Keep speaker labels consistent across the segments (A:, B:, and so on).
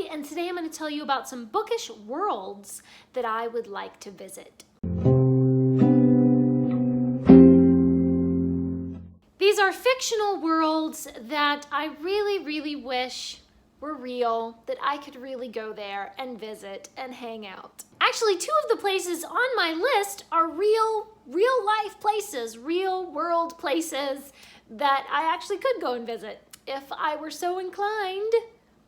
A: Ashley, and today I'm going to tell you about some bookish worlds that I would like to visit. These are fictional worlds that I really wish were real, that I could really go there and visit and hang out. Actually, two of the places on my list are real life places, real world places that I actually could go and visit if I were so inclined.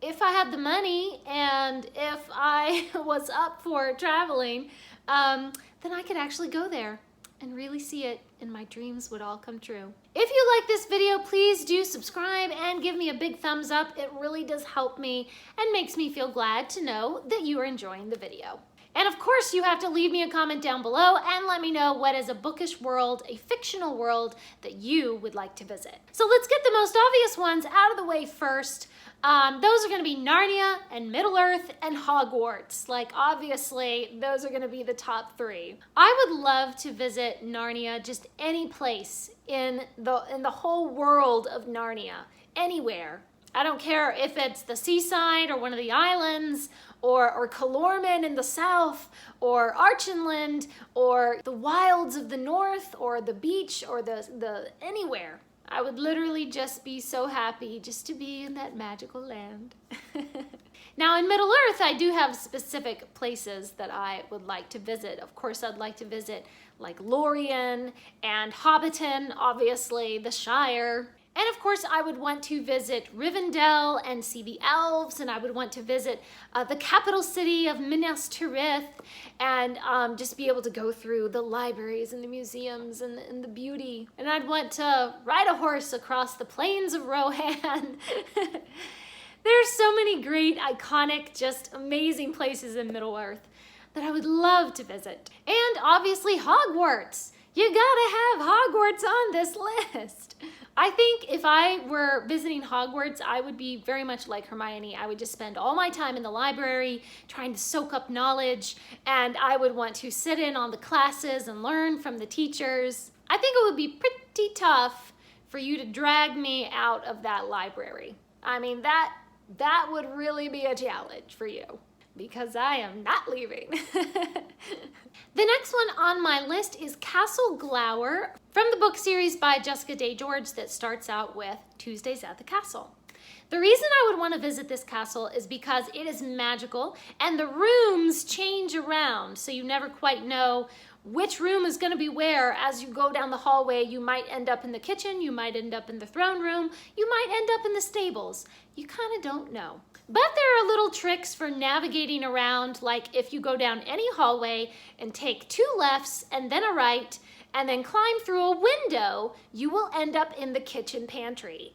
A: If I had the money and if I was up for traveling, then I could actually go there and really see it, and my dreams would all come true. If you like this video, please do subscribe and give me a big thumbs up. It really does help me and makes me feel glad to know that you are enjoying the video. And of course, you have to leave me a comment down below and let me know what is a bookish world, a fictional world that you would like to visit. So let's get the most obvious ones out of the way first. Those are going to be Narnia and Middle-earth and Hogwarts. Like, obviously, those are going to be the top three. I would love to visit Narnia, just any place in the whole world of Narnia, anywhere. I don't care if it's the seaside or one of the islands, or Calormen in the south, or Archenland, or the wilds of the north, or the beach, or the anywhere. I would literally just be so happy just to be in that magical land. Now in Middle-earth, I do have specific places that I would like to visit. Of course, I'd like to visit like Lorien and Hobbiton, obviously, the Shire. And of course, I would want to visit Rivendell and see the elves, and I would want to visit the capital city of Minas Tirith, and just be able to go through the libraries and the museums and the beauty. And I'd want to ride a horse across the plains of Rohan. There's so many great, iconic, just amazing places in Middle-earth that I would love to visit. And obviously Hogwarts. You gotta have Hogwarts on this list. I think if I were visiting Hogwarts, I would be very much like Hermione. I would just spend all my time in the library trying to soak up knowledge, and I would want to sit in on the classes and learn from the teachers. I think it would be pretty tough for you to drag me out of that library. I mean, that would really be a challenge for you, because I am not leaving. The next one on my list is Castle Glower, from the book series by Jessica Day George that starts out with Tuesdays at the Castle. The reason I would want to visit this castle is because it is magical and the rooms change around, so you never quite know which room is going to be where. As you go down the hallway, you might end up in the kitchen, you might end up in the throne room, you might end up in the stables. You kind of don't know. But there are little tricks for navigating around, like if you go down any hallway and take 2 lefts and then a right, and then climb through a window, you will end up in the kitchen pantry.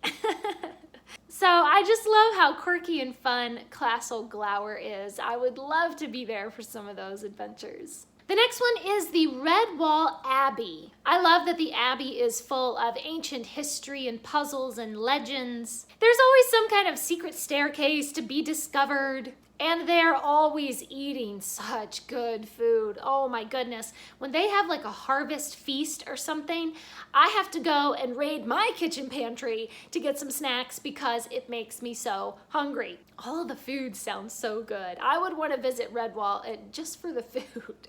A: So I just love how quirky and fun Castle Glower is. I would love to be there for some of those adventures. The next one is the Redwall Abbey. I love that the Abbey is full of ancient history and puzzles and legends. There's always some kind of secret staircase to be discovered. And they're always eating such good food. Oh my goodness. When they have like a harvest feast or something, I have to go and raid my kitchen pantry to get some snacks because it makes me so hungry. All of the food sounds so good. I would want to visit Redwall just for the food.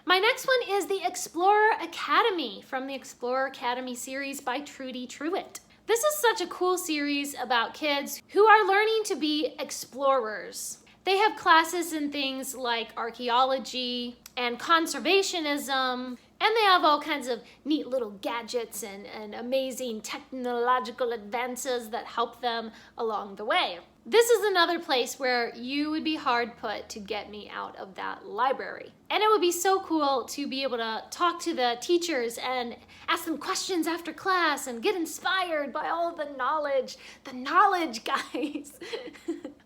A: My next one is the Explorer Academy, from the Explorer Academy series by Trudy Truitt. This is such a cool series about kids who are learning to be explorers. They have classes in things like archaeology and conservationism, and they have all kinds of neat little gadgets and amazing technological advances that help them along the way. This is another place where you would be hard put to get me out of that library. And it would be so cool to be able to talk to the teachers and ask them questions after class and get inspired by all the knowledge guys.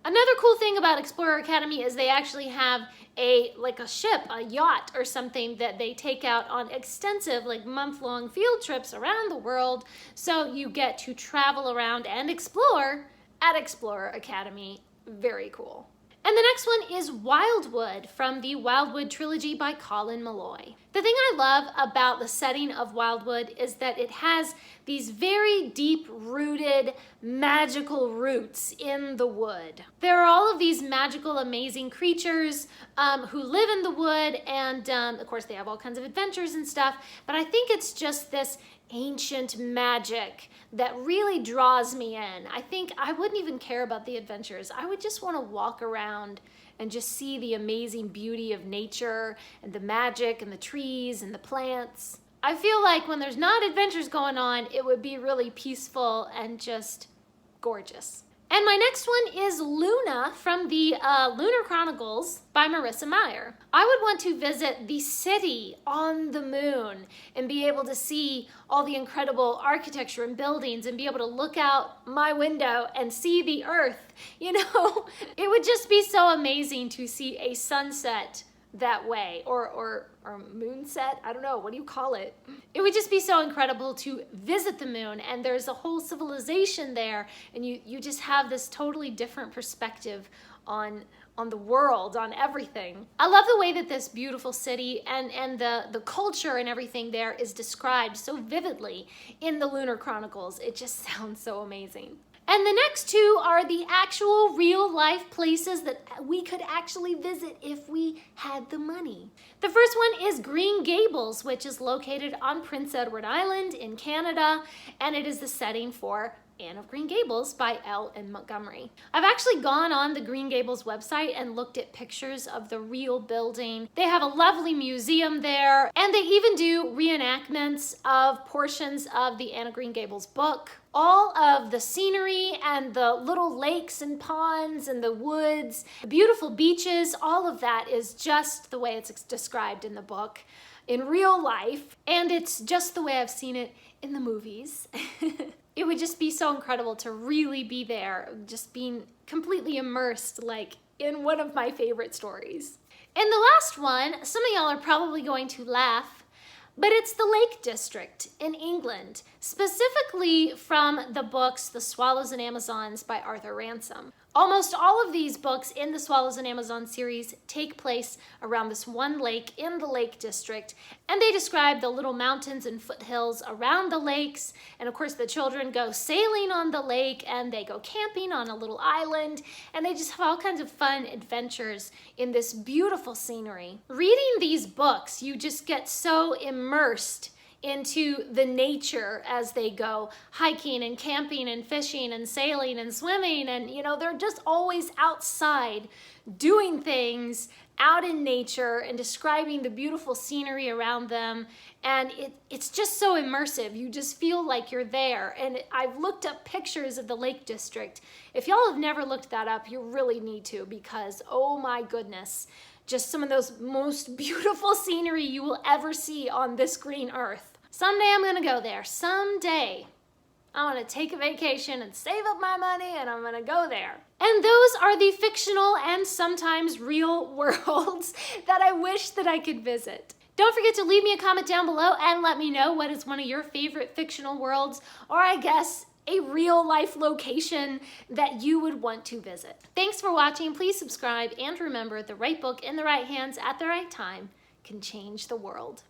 A: Another cool thing about Explorer Academy is they actually have a ship, a yacht or something that they take out on extensive month-long field trips around the world. So you get to travel around and explore at Explorer Academy. Very cool. And And the next one is Wildwood from the Wildwood trilogy by Colin Meloy. The thing I love about the setting of Wildwood is that it has these very deep-rooted magical roots in the wood. There are all of these magical, amazing creatures who live in the wood, and of course they have all kinds of adventures and stuff, but I think it's just this ancient magic that really draws me in. I think I wouldn't even care about the adventures. I would just want to walk around and just see the amazing beauty of nature and the magic and the trees and the plants. I feel like when there's not adventures going on, it would be really peaceful and just gorgeous. And my next one is Luna from the Lunar Chronicles by Marissa Meyer. I would want to visit the city on the moon and be able to see all the incredible architecture and buildings and be able to look out my window and see the Earth. You know, it would just be so amazing to see a sunset that way, or moonset, I don't know, what do you call it? It would just be so incredible to visit the moon, and there's a whole civilization there, and you just have this totally different perspective on the world, on everything. I love the way that this beautiful city and the culture and everything there is described so vividly in the Lunar Chronicles. It just sounds so amazing. And the next two are the actual real life places that we could actually visit if we had the money. The first one is Green Gables, which is located on Prince Edward Island in Canada, and it is the setting for Anne of Green Gables by L.N. Montgomery. I've actually gone on the Green Gables website and looked at pictures of the real building. They have a lovely museum there, and they even do reenactments of portions of the Anne of Green Gables book. All of the scenery and the little lakes and ponds and the woods, the beautiful beaches, all of that is just the way it's described in the book in real life, and it's just the way I've seen it in the movies. It would just be so incredible to really be there, just being completely immersed like in one of my favorite stories. And the last one, some of y'all are probably going to laugh, but it's the Lake District in England, specifically from the books The Swallows and Amazons by Arthur Ransom. Almost all of these books in the Swallows and Amazon series take place around this one lake in the Lake District, and they describe the little mountains and foothills around the lakes, and of course the children go sailing on the lake, and they go camping on a little island, and they just have all kinds of fun adventures in this beautiful scenery. Reading these books, you just get so immersed into the nature as they go hiking and camping and fishing and sailing and swimming, and you know, they're just always outside doing things out in nature and describing the beautiful scenery around them, and it's just so immersive. You just feel like you're there. And I've looked up pictures of the Lake District. If y'all have never looked that up, you really need to, because oh my goodness, just some of those most beautiful scenery you will ever see on this green earth. Someday I'm gonna go there. Someday I'm gonna take a vacation and save up my money, and I'm gonna go there. And those are the fictional and sometimes real worlds that I wish that I could visit. Don't forget to leave me a comment down below and let me know what is one of your favorite fictional worlds, or I guess a real life location that you would want to visit. Thanks for watching. Please subscribe, and remember, the right book in the right hands at the right time can change the world.